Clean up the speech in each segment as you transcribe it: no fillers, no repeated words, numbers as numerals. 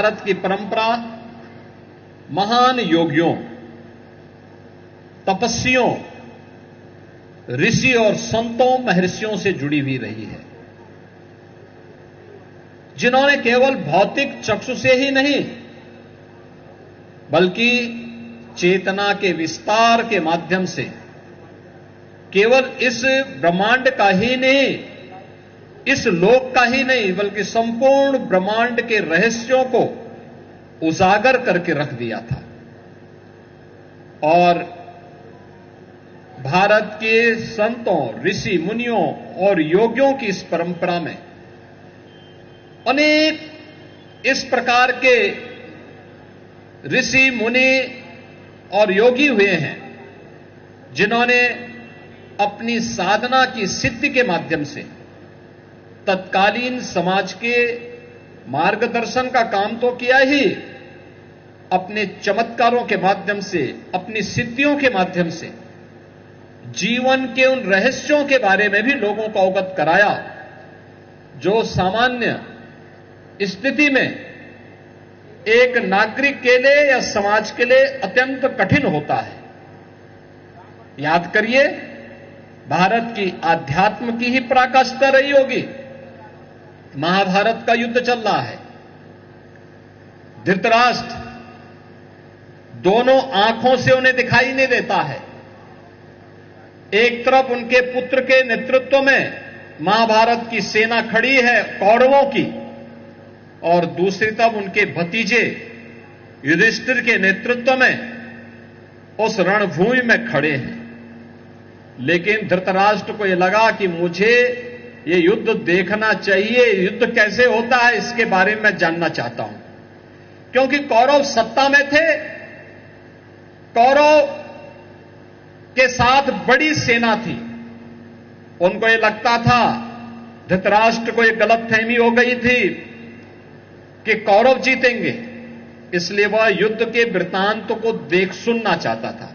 भारत की परंपरा महान योगियों, तपस्वियों, ऋषि और संतों, महर्षियों से जुड़ी हुई रही है, जिन्होंने केवल भौतिक चक्षु से ही नहीं बल्कि चेतना के विस्तार के माध्यम से केवल इस ब्रह्मांड का ही नहीं, इस लोक का ही नहीं, बल्कि संपूर्ण ब्रह्मांड के रहस्यों को उजागर करके रख दिया था। और भारत के संतों, ऋषि मुनियों और योगियों की इस परंपरा में अनेक इस प्रकार के ऋषि मुनि और योगी हुए हैं, जिन्होंने अपनी साधना की सिद्धि के माध्यम से तत्कालीन समाज के मार्गदर्शन का काम तो किया ही, अपने चमत्कारों के माध्यम से, अपनी सिद्धियों के माध्यम से जीवन के उन रहस्यों के बारे में भी लोगों को अवगत कराया, जो सामान्य स्थिति में एक नागरिक के लिए या समाज के लिए अत्यंत कठिन होता है। याद करिए, भारत की आध्यात्म की ही पराकाष्ठा रही होगी। महाभारत का युद्ध चल रहा है। धृतराष्ट्र दोनों आंखों से उन्हें दिखाई नहीं देता है। एक तरफ उनके पुत्र के नेतृत्व में महाभारत की सेना खड़ी है कौरवों की, और दूसरी तरफ उनके भतीजे युधिष्ठिर के नेतृत्व में उस रणभूमि में खड़े हैं। लेकिन धृतराष्ट्र को यह लगा कि मुझे यह युद्ध देखना चाहिए, युद्ध कैसे होता है इसके बारे में मैं जानना चाहता हूं, क्योंकि कौरव सत्ता में थे, कौरव के साथ बड़ी सेना थी। उनको यह लगता था, धृतराष्ट्र को यह गलतफहमी हो गई थी कि कौरव जीतेंगे, इसलिए वह युद्ध के वृत्तांत को देख सुनना चाहता था।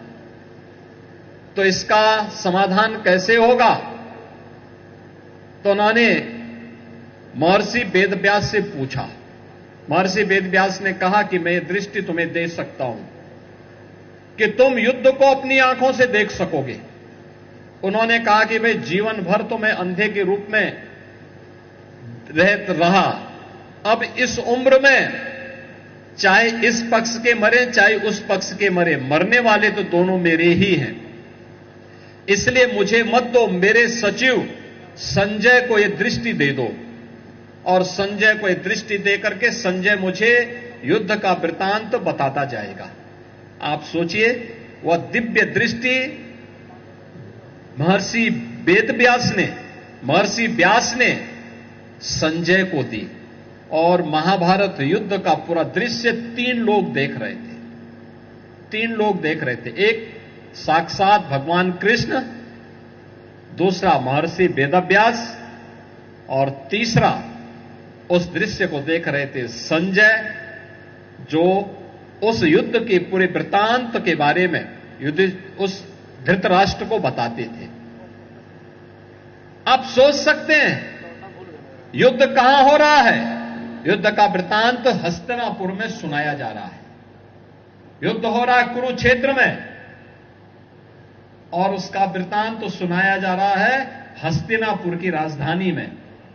तो इसका समाधान कैसे होगा? तो उन्होंने महर्षि वेदव्यास से पूछा। महर्षि वेदव्यास ने कहा कि मैं दृष्टि तुम्हें दे सकता हूं कि तुम युद्ध को अपनी आंखों से देख सकोगे। उन्होंने कहा कि भाई जीवन भर तो मैं अंधे के रूप में रहा, अब इस उम्र में चाहे इस पक्ष के मरे चाहे उस पक्ष के मरे, मरने वाले तो दोनों मेरे ही हैं, इसलिए मुझे मत दो, मेरे सचिव संजय को यह दृष्टि दे दो। और संजय को यह दृष्टि दे करके संजय मुझे युद्ध का वृत्तांत बताता जाएगा। आप सोचिए, वह दिव्य दृष्टि महर्षि व्यास ने संजय को दी, और महाभारत युद्ध का पूरा दृश्य तीन लोग देख रहे थे। एक साक्षात भगवान कृष्ण, दूसरा महर्षि वेदव्यास, और तीसरा उस दृश्य को देख रहे थे संजय, जो उस युद्ध के पूरे वृत्तांत के बारे में उस धृतराष्ट्र को बताते थे। आप सोच सकते हैं युद्ध कहां हो रहा है? युद्ध का वृत्तांत हस्तिनापुर में सुनाया जा रहा है। युद्ध हो रहा है कुरुक्षेत्र में, और उसका वृत्तांत सुनाया जा रहा है हस्तिनापुर की राजधानी में,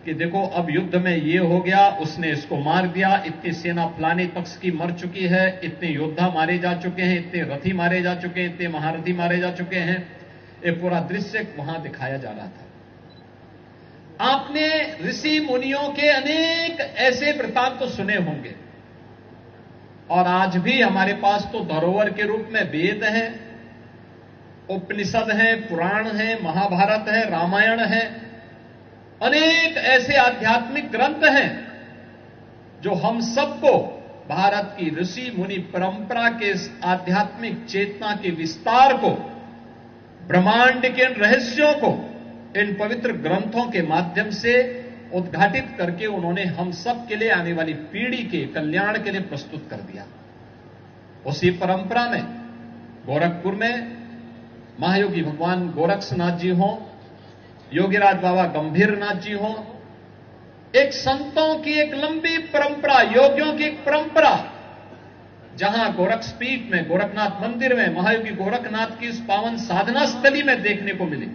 कि देखो अब युद्ध में ये हो गया, उसने इसको मार दिया, इतनी सेना फलाने पक्ष की मर चुकी है, इतने योद्धा मारे जा चुके हैं, इतने रथी मारे जा चुके हैं, इतने महारथी मारे जा चुके हैं। ये पूरा दृश्य वहां दिखाया जा रहा था। आपने ऋषि मुनियों के अनेक ऐसे वृत्तांत तो सुने होंगे, और आज भी हमारे पास तो धरोहर के रूप में वेद हैं, उपनिषद हैं, पुराण हैं, महाभारत है, रामायण है, अनेक ऐसे आध्यात्मिक ग्रंथ हैं जो हम सबको भारत की ऋषि मुनि परंपरा के आध्यात्मिक चेतना के विस्तार को, ब्रह्मांड के रहस्यों को इन पवित्र ग्रंथों के माध्यम से उद्घाटित करके उन्होंने हम सब के लिए, आने वाली पीढ़ी के कल्याण के लिए प्रस्तुत कर दिया। उसी परंपरा में गोरखपुर में महायोगी भगवान गोरक्षनाथ जी हों, योगीराज बाबा गंभीरनाथ जी हों, एक संतों की एक लंबी परंपरा, योगियों की एक परंपरा, जहां गोरक्षपीठ में, गोरखनाथ मंदिर में, महायोगी गोरखनाथ की इस पावन साधना स्थली में देखने को मिली।